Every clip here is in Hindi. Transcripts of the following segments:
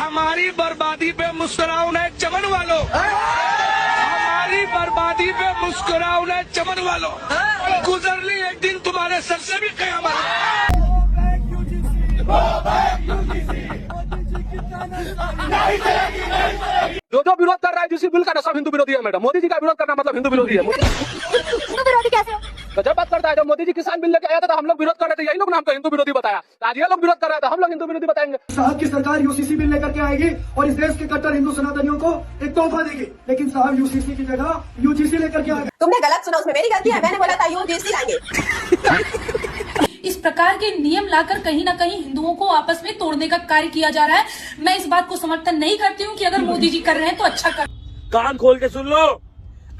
हमारी बर्बादी पे मुस्कुराओ ना चमन वालों, हमारी बर्बादी पे मुस्कुराओ ना चमन वालों, गुजरली एक दिन तुम्हारे सर से भी कयामत। जो विरोध कर रहा है जिस बिल का सब हिंदू विरोधी है मैडम। मोदी जी का विरोध करना मतलब हिंदू विरोधी है। हिंदू विरोधी कैसे? तो जब बात करता है, जब मोदी जी किसान बिल लेके आया था तो हम लोग विरोध कर रहे थे, यही लोग नाम को हिंदू विरोधी बताया। आज ये लोग विरोध कर रहे थे, हम लोग हिंदू विरोधी बताएंगे। साहब की सरकार यूसीसी बिल लेकर के आएगी और इस देश के कट्टर हिंदू सनातनियों को एक तोहफा देगी, लेकिन साहब यूसीसी की जगह यूजीसी लेकर के आएंगे। तुमने गलत सुना, उसमें मेरी गलती है। मैंने बोला था यूजीसी लाएंगे। इस प्रकार के नियम लाकर कहीं ना कहीं हिंदुओं को आपस में तोड़ने का कार्य किया जा रहा है। मैं इस बात को समर्थन नहीं करती हूँ कि अगर मोदी जी कर रहे हैं तो अच्छा कर। कान खोल के सुन लो,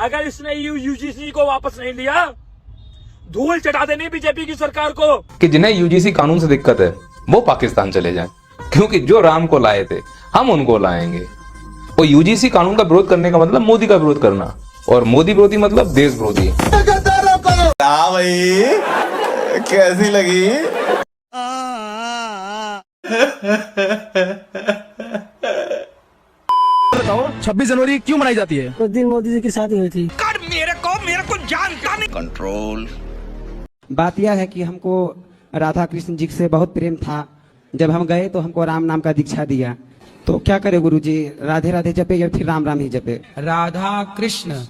अगर इसने यूजीसी को वापस नहीं लिया, धूल चटा देनी बीजेपी की सरकार को। कि जिन्हें यूजीसी कानून से दिक्कत है वो पाकिस्तान चले जाएं, क्योंकि जो राम को लाए थे हम उनको लाएंगे। और यूजीसी कानून का विरोध करने का मतलब मोदी का विरोध करना, और मोदी विरोधी मतलब देश विरोधी। हाँ भाई, कैसी लगी? बताओ 26 जनवरी क्यों मनाई जाती है? उस दिन मोदी जी की शादी हुई थी। मेरे को जानता नहीं। कंट्रोल। बात यह है कि हमको राधा कृष्ण जी से बहुत प्रेम था। जब हम गए तो हमको राम नाम का दीक्षा दिया, तो क्या करे गुरुजी, राधे राधे जपे या फिर राम राम ही जपे? राधा कृष्ण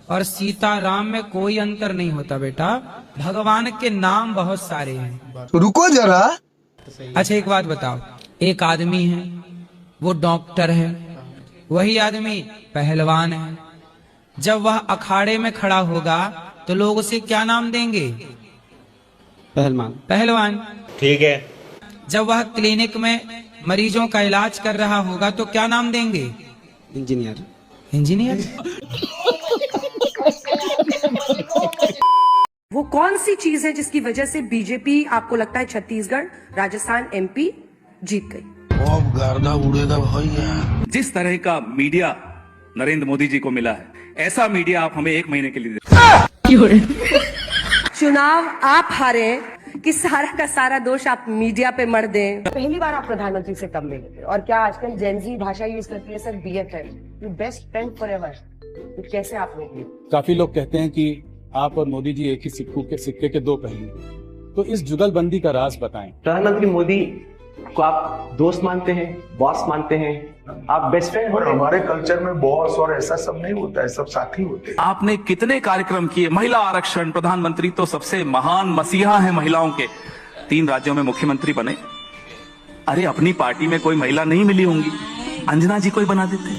और सीता राम में कोई अंतर नहीं होता बेटा, भगवान के नाम बहुत सारे हैं। रुको जरा। अच्छा एक बात बताओ, एक आदमी है वो डॉक्टर है, वही आदमी पहलवान है। जब वह अखाड़े में खड़ा होगा तो लोग उसे क्या नाम देंगे? पहलवान। पहलवान। ठीक है। जब वह क्लिनिक में मरीजों का इलाज कर रहा होगा तो क्या नाम देंगे? इंजीनियर। इंजीनियर। वो कौन सी चीज है जिसकी वजह से बीजेपी आपको लगता है छत्तीसगढ़, राजस्थान, एमपी जीत गई? जिस तरह का मीडिया नरेंद्र मोदी जी को मिला है, ऐसा मीडिया आप हमें 1 महीने के लिए दे। चुनाव आप हारे कि सारा का सारा दोष आप मीडिया पे मर दें। पहली बार आप प्रधानमंत्री से कब मिले थे और क्या आजकल जेनजी भाषा यूज करती है sir? BFF, best friend forever, तो कैसे आप लोग? काफी लोग कहते हैं कि आप और मोदी जी एक ही सिक्के के दो पहलू, तो इस जुगलबंदी का राज बताएं। प्रधानमंत्री मोदी को आप दोस्त मानते हैं, बॉस मानते हैं, आप बेस्ट फ्रेंड? और हमारे कल्चर में बॉस और ऐसा सब नहीं होता है, सब साथी होते हैं। आपने कितने कार्यक्रम किए? महिला आरक्षण, प्रधानमंत्री तो सबसे महान मसीहा है महिलाओं के। 3 राज्यों में मुख्यमंत्री बने। अरे अपनी पार्टी में कोई महिला नहीं मिली होंगी, अंजना जी को ही बना देते।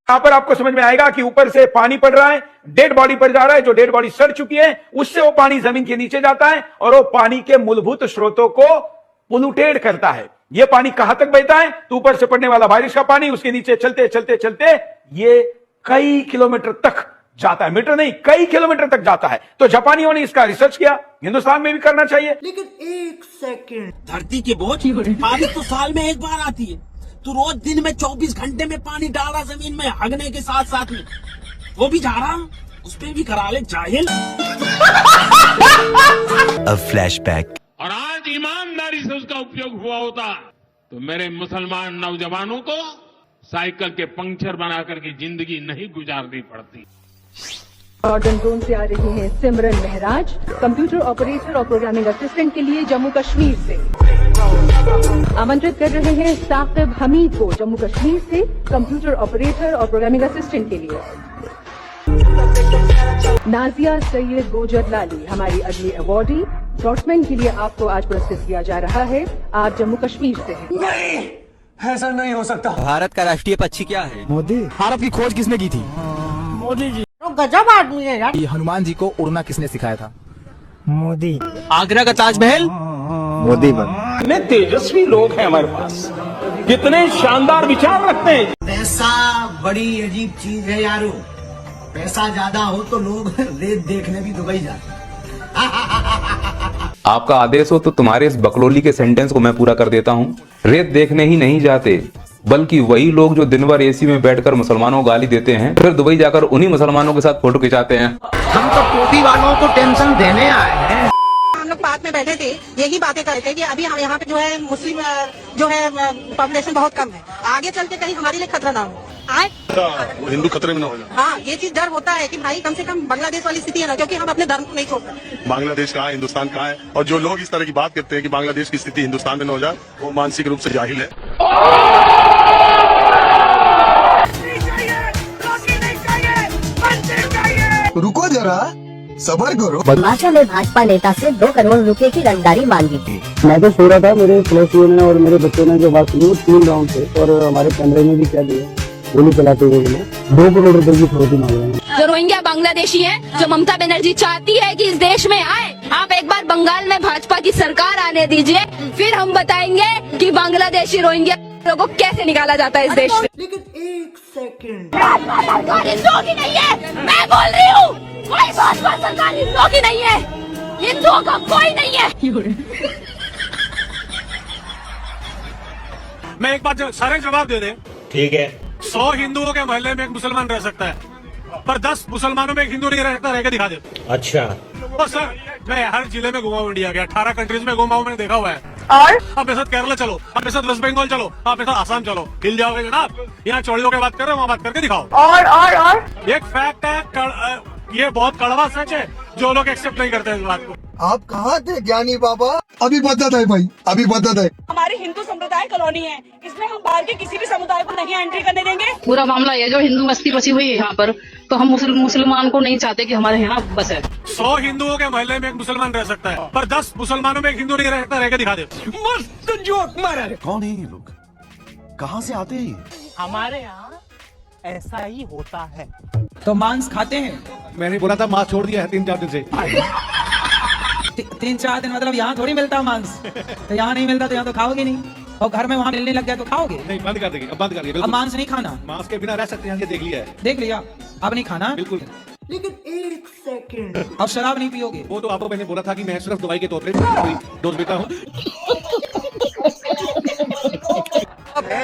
यहाँ पर आपको समझ में आएगा कि ऊपर से पानी पड़ रहा है, डेड बॉडी पर जा रहा है, जो डेड बॉडी सड़ चुकी है, उससे वो पानी जमीन के नीचे जाता है और वो पानी के मूलभूत स्रोतों को पोल्यूटेड करता है। ये पानी कहां तक बहता है? तो ऊपर से पड़ने वाला बारिश का पानी उसके नीचे चलते चलते चलते ये कई किलोमीटर तक जाता है। मीटर नहीं, कई किलोमीटर तक जाता है। तो जापानियों ने इसका रिसर्च किया, हिंदुस्तान में भी करना चाहिए। लेकिन एक सेकंड, धरती के बोझ बारिश तो साल में 1 बार आती है, तो रोज दिन में 24 घंटे में पानी डाल रहा जमीन में, हगने के साथ साथ में वो भी जा रहा, उस पे भी करा ले जाहिल। फ्लैशबैक। और आज ईमानदारी से उसका उपयोग हुआ होता तो मेरे मुसलमान नौजवानों को साइकिल के पंक्चर बनाकर की जिंदगी नहीं गुजारनी पड़ती। नॉर्दर्न जोन से आ रही हैं सिमरन महराज, कंप्यूटर ऑपरेटर और प्रोग्रामिंग असिस्टेंट के लिए जम्मू कश्मीर से। आमंत्रित कर रहे हैं साकिब हमीद को जम्मू कश्मीर से, कंप्यूटर ऑपरेटर और प्रोग्रामिंग असिस्टेंट के लिए। नाजिया सैयद गोजर लाली हमारी अगली अवार्डी, शॉर्ट्समैन के लिए आपको आज पुरस्कृत किया जा रहा है। आप जम्मू कश्मीर से हैं। नहीं, ऐसा नहीं हो सकता। भारत का राष्ट्रीय पक्षी क्या है? मोदी। भारत की खोज किसने की थी? मोदी जी। गजब आदमी है यार। ये हनुमान जी को उड़ना किसने सिखाया था? मोदी। आगरा का ताजमहल? मोदी बन। कितने तेजस्वी लोग हैं हमारे पास, कितने शानदार विचार रखते हैं। पैसा बड़ी अजीब चीज है यारो। पैसा ज्यादा हो तो लोग रेत देखने भी दुबई जाते। आपका आदेश हो तो तुम्हारे इस बकलोली के सेंटेंस को मैं पूरा कर देता हूँ। रेत देखने ही नहीं जाते, बल्कि वही लोग जो दिन भर एसी में बैठकर मुसलमानों को गाली देते हैं, फिर दुबई जाकर उन्हीं मुसलमानों के साथ फोटो खिंचाते हैं। हम तो टोपी वालों को टेंशन देने आए हैं। हम लोग पार्क में बैठे थे यही बातें कर रहे थे कि अभी हम यहाँ पे जो है मुस्लिम जो है पॉपुलेशन बहुत कम है, आगे चल के कहीं हमारे लिए खतरा ना हो आए, हिंदू खतरे में ना हो जाए। हाँ ये चीज डर होता है कि भाई कम से कम बांग्लादेश वाली स्थिति है ना, क्योंकि हम अपने धर्म को नहीं छोड़ सकते। बांग्लादेश कहाँ है, हिंदुस्तान कहाँ है? और जो लोग इस तरह की बात करते हैं कि बांग्लादेश की स्थिति हिंदुस्तान में न हो जाए, वो मानसिक रूप से जाहिल है। रुको जरा, सबर करो। हिमाचल में भाजपा नेता से 2 करोड़ रुपए की रंगदारी मांगी थी। मैं तो सो रहा था, मेरे पड़ोसियों ने और मेरे बच्चों ने जो बात सुनी वो 3 राउंड थे और हमारे कैमरे में भी क्या दिया, गोली चलाते हुए 2 करोड़ रुपए की फिरौती मांग रहे हैं। जो रोहिंग्या बांग्लादेशी है, जो ममता बनर्जी चाहती है कि इस देश में आए, आप एक बार बंगाल में भाजपा की सरकार आने दीजिए, फिर हम बताएंगे कि बांग्लादेशी रोहिंग्या लोगों को कैसे निकाला जाता है इस देश से। लेकिन एक सेकंड, हिंदुओं की नहीं है, मैं बोल रही हूँ, कोई भाजपा सरकार हिंदुओं की नहीं है, हिंदुओं का कोई नहीं है। मैं एक बात सारे जवाब दे दे। ठीक है। 100 हिंदुओं के मोहल्ले में एक मुसलमान रह सकता है, पर 10 मुसलमानों में एक हिंदू नहीं रह सकता, रह के दिखा दे। अच्छा। तो सर मैं हर जिले में घुमा हूँ इंडिया के, 18 कंट्रीज में घुमा हूँ, मैंने देखा हुआ है। और आप मेरे साथ केरला चलो, आप मेरे साथ वेस्ट बंगाल चलो, आप मेरे साथ आसाम चलो, हिल जाओगे जनाब। यहाँ चौड़ियों की बात कर रहे हो, वहाँ बात करके दिखाओ। और एक फैक्ट है, ये बहुत कड़वा सच है, जो लोग एक्सेप्ट नहीं करते इस बात को। आप कहाँ थे ज्ञानी बाबा? अभी बता है भाई, अभी बता है। हमारी हिंदू संप्रदाय कॉलोनी है, इसमें हम बाहर के किसी भी समुदाय को नहीं एंट्री करने देंगे। पूरा मामला ये जो हिंदू बस्ती बसी हुई है यहाँ पर, तो हम मुसलमान को नहीं चाहते कि हमारे यहाँ बसे। 100 हिंदुओं के मोहल्ले में एक मुसलमान रह सकता है, पर 10 मुसलमानों में एक हिंदू नहीं रह सकता, रह के दिखा दे। मस्त जोक मारा। कौन है ये लोग? कहाँ से आते हैं? हमारे यहाँ ऐसा ही होता है। तो मांस खाते हैं? मैंने बोला था मांस छोड़ दिया है 3-4 दिन से। 3-4 दिन मतलब यहाँ थोड़ी मिलता मांस, तो यहाँ नहीं मिलता तो यहाँ तो खाओगे नहीं, और घर में वहाँ मिलने लग गया तो खाओगे नहीं, बंद कर देंगे, अब बंद कर दिया। अब मांस नहीं खाना, मांस के बिना रह सकते हैं, ये देख लिया है। देख लिया, अब नहीं खाना। बिल्कुल। लेकिन एक सेकंड, अब शराब नहीं पियोगे? वो तो आपको मैंने बोला था कि मैं सिर्फ दवाई के तौर पे डोज देता हूँ।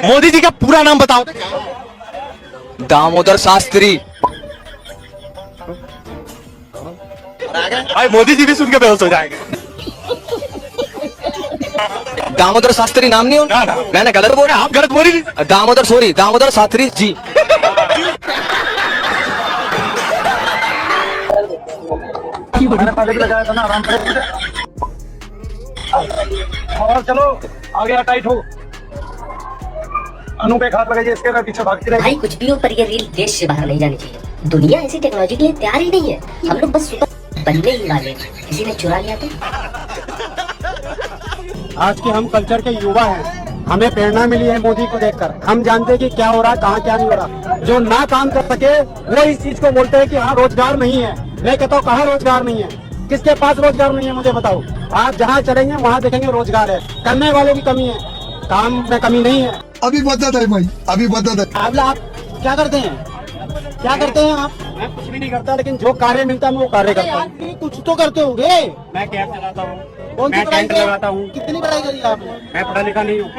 मोदी जी का पूरा नाम बताओ। दामोदर शास्त्री। भाई मोदी जी भी सुन के बेहोश हो जाएंगे। दामोदर शास्त्री नाम नहीं हो? मैंने गलत बोला? आप गलत बोली। दामोदर, सॉरी, दामोदर शास्त्री जी। लगाया था ना, आराम से और चलो आगे टाइट हो। अनु पे हाथ लगाइए, इसके पीछे भागती रहे। भाई कुछ भी हो, पर ये रील देश से बाहर नहीं जानी चाहिए। दुनिया ऐसी टेक्नोलॉजी के लिए तैयार ही नहीं है, हम लोग बस सुपर बनने ही वाले, किसी ने चुरा लिया तो। आज के हम कल्चर के युवा हैं, हमें प्रेरणा मिली है मोदी को देखकर। हम जानते हैं कि क्या हो रहा है, कहाँ क्या नहीं हो रहा। जो ना काम कर सके वो इस चीज को बोलते हैं कि हाँ रोजगार नहीं है। मैं कहता हूँ कहाँ रोजगार नहीं है, किसके पास रोजगार नहीं है मुझे बताओ। आप जहाँ चलेंगे वहाँ देखेंगे रोजगार है, करने वालों की कमी है, काम में कमी नहीं है। अभी बता है भाई, अभी बता है। आप क्या करते हैं, क्या करते हैं आप? मैं कुछ भी नहीं करता, लेकिन जो कार्य मिलता है मैं वो कार्य करता हूँ। कुछ तो करते होंगे। मैं कैब चलाता हूँ, कौन सी पढ़ाई लगाता हूँ। कितनी पढ़ाई करी आपने? मैं पढ़ा लिखा नहीं हूँ,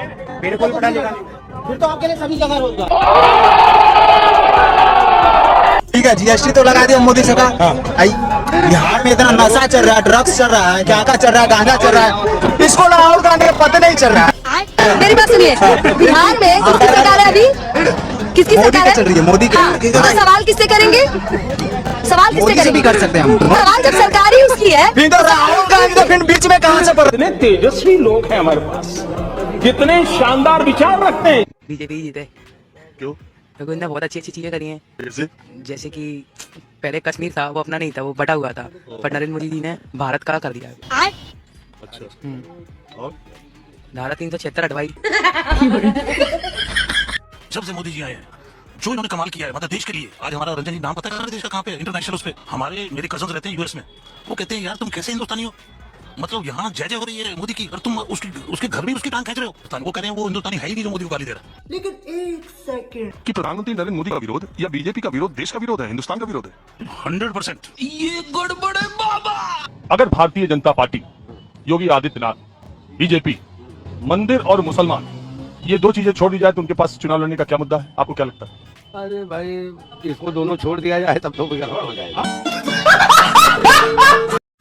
बिल्कुल पढ़ा लिखा नहीं। फिर तो आपके लिए सभी जगह रोजगार। ठीक है, जीएसटी तो लगा दिया मोदी सरकार। बिहार में इतना नशा चल रहा है, ड्रग्स चल रहा है, क्या चल रहा है, गांजा चल रहा है, इसको राहुल गांधी का पता नहीं चल रहा है। मेरी बात सुनिए, बिहार में किसकी सरकार है अभी? किसकी सरकार चल रही है? मोदी की। तो सवाल किससे करेंगे? सवाल किससे करेंगे? भी कर सकते हैं हम। सवाल जब सरकार ही उसकी है, फिर तो राहुल गांधी तो फिर बीच में कहां से पड़। कितने तेजस्वी लोग हैं हमारे पास, कितने शानदार विचार रखते हैं। बीजेपी जीते क्यों? क्योंकि उन्होंने बहुत अच्छी अच्छी चीजें करी हैं। जैसे? जैसे कि पहले कश्मीर था वो अपना नहीं था, वो बटा हुआ था, पर नरेंद्र मोदी जी ने भारत का कर दिया। अच्छा। और धारा 376 हटवाई। जब से मोदी जी आए हैं, जो इन्होंने कमाल किया है मतलब देश के लिए। आज हमारा रंजन जी नाम पता है हमारे देश का कहाँ पे, इंटरनेशनल उस पे। हमारे मेरे कजन रहते हैं यूएस में, वो कहते हैं यार तुम कैसे हिंदुस्तानी हो, मतलब यहाँ जय जय हो रही है मोदी की और तुम उसके घर में उसकी टांग खींच रहे हो। वो कह रहे हैं वो हिंदुस्तानी है ही नहीं जो मोदी को गाली दे रहा है। लेकिन एक सेकंड, कि प्रधानमंत्री नरेंद्र मोदी का विरोध या बीजेपी का विरोध देश का विरोध है, हिंदुस्तान का विरोध है? 100%। ये गड़बड़ है बाबा। अगर भारतीय जनता पार्टी, योगी आदित्यनाथ, बीजेपी, मंदिर और मुसलमान, ये 2 चीजें छोड़ दी जाए तो उनके पास चुनाव लड़ने का क्या मुद्दा है? आपको क्या लगता है? अरे भाई, इसको दोनों छोड़ दिया जाए तब तो गड़बड़ हो जाएगा।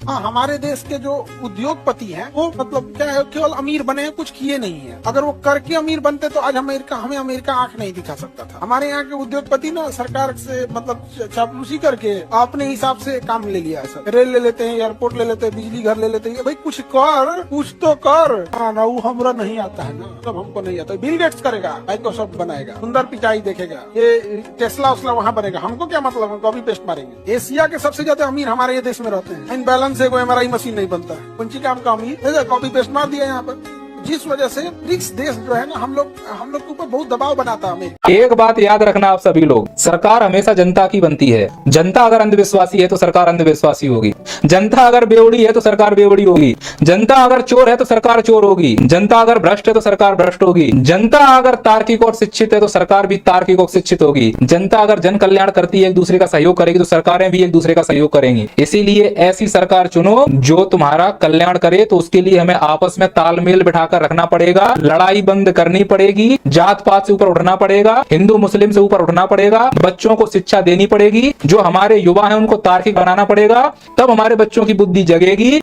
हाँ, हमारे देश के जो उद्योगपति हैं वो मतलब क्या है, केवल अमीर बने हैं, कुछ किए नहीं है। अगर वो करके अमीर बनते तो आज हमें अमेरिका आंख नहीं दिखा सकता था। हमारे यहाँ के उद्योगपति ना सरकार से मतलब चापलूसी करके अपने हिसाब से काम ले लिया है। सब रेल ले लेते हैं, एयरपोर्ट ले लेते हैं, बिजली घर ले लेते हैं। भाई कुछ कर, कुछ तो कर। हाँ ना, वो हमरा नहीं आता है ना, सब हमको नहीं आता। बिल गेट्स करेगा, माइक्रोसॉफ्ट बनाएगा, सुंदर पिचाई देखेगा, ये टेस्ला उसला वहाँ बनेगा। हमको क्या मतलब, हम कॉपी पेस्ट मारेंगे। एशिया के सबसे ज्यादा अमीर हमारे ये देश में रहते हैं। इन बैलेंस से कोई एमआरआई मशीन नहीं बनता है। कौन सी काम का अमीर कॉपी पेस्ट मार दिया यहाँ पर, जिस वजह से ब्रिक्स देश जो है ना हम लोग के ऊपर बहुत दबाव बनाता है। एक बात याद रखना आप सभी लोग, सरकार हमेशा जनता की बनती है। जनता अगर अंधविश्वासी है तो सरकार अंधविश्वासी होगी। जनता अगर बेवड़ी है तो सरकार बेवड़ी होगी। जनता अगर चोर है तो सरकार चोर होगी। जनता अगर भ्रष्ट है तो सरकार भ्रष्ट होगी। जनता अगर तार्किक और शिक्षित है तो सरकार भी तार्किक और शिक्षित होगी। जनता अगर जन कल्याण करती है, एक दूसरे का सहयोग करेगी, तो सरकारें भी एक दूसरे का सहयोग करेंगी। इसीलिए ऐसी सरकार चुनो जो तुम्हारा कल्याण करे। तो उसके लिए हमें आपस में तालमेल बिठाकर रखना पड़ेगा, लड़ाई बंद करनी पड़ेगी, जात पात से ऊपर उठना पड़ेगा, हिंदू मुस्लिम से ऊपर उठना पड़ेगा, बच्चों को शिक्षा देनी पड़ेगी, जो हमारे युवा हैं उनको तार्किक बनाना पड़ेगा, तब हमारे बच्चों की बुद्धि जगेगी।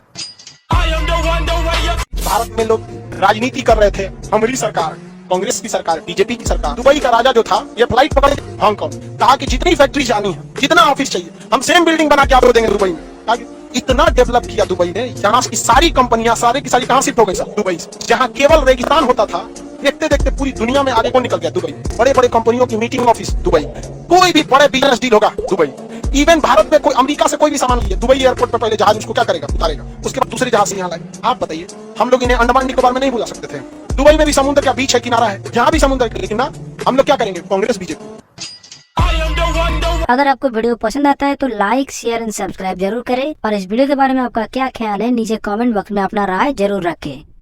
भारत में लोग राजनीति कर रहे थे, हमारी सरकार, कांग्रेस की सरकार, बीजेपी की सरकार, दुबई का राजा जो था, ये फ्लाइट पकड़े हांगकांग, कहा कि जितनी फैक्ट्री जानी है, जितना ऑफिस चाहिए, हम सेम बिल्डिंग बना के आपको देंगे दुबई में। इतना डेवलप किया दुबई ने, यहाँ की सारी कंपनियां सारी की सारी कहां शिफ्ट हो गई सर, दुबई से। जहां केवल रेगिस्तान होता था, देखते देखते पूरी दुनिया में आगे कौन निकल गया, दुबई। बड़े बड़े कंपनियों की मीटिंग ऑफिस दुबई, कोई भी बड़े बिजनेस डील होगा दुबई। इवन भारत में कोई अमेरिका से कोई भी सामान लिए, दुबई एयरपोर्ट पर पहले जहाज उसको क्या करेगा, उतारेगा, उसके बाद दूसरे जहाज से यहाँ लाएगा। आप बताइए, हम लोग इन्हें अंडमान निकोबार में नहीं बुला सकते थे। दुबई में भी समुद्र का बीच है, किनारा है, यहाँ भी समुद्र है, लेकिन ना हम लोग क्या करेंगे, कांग्रेस बीजेपी। अगर आपको वीडियो पसंद आता है तो लाइक शेयर एंड सब्सक्राइब जरूर करें, और इस वीडियो के बारे में आपका क्या ख्याल है नीचे कमेंट बॉक्स में अपना राय जरूर रखें।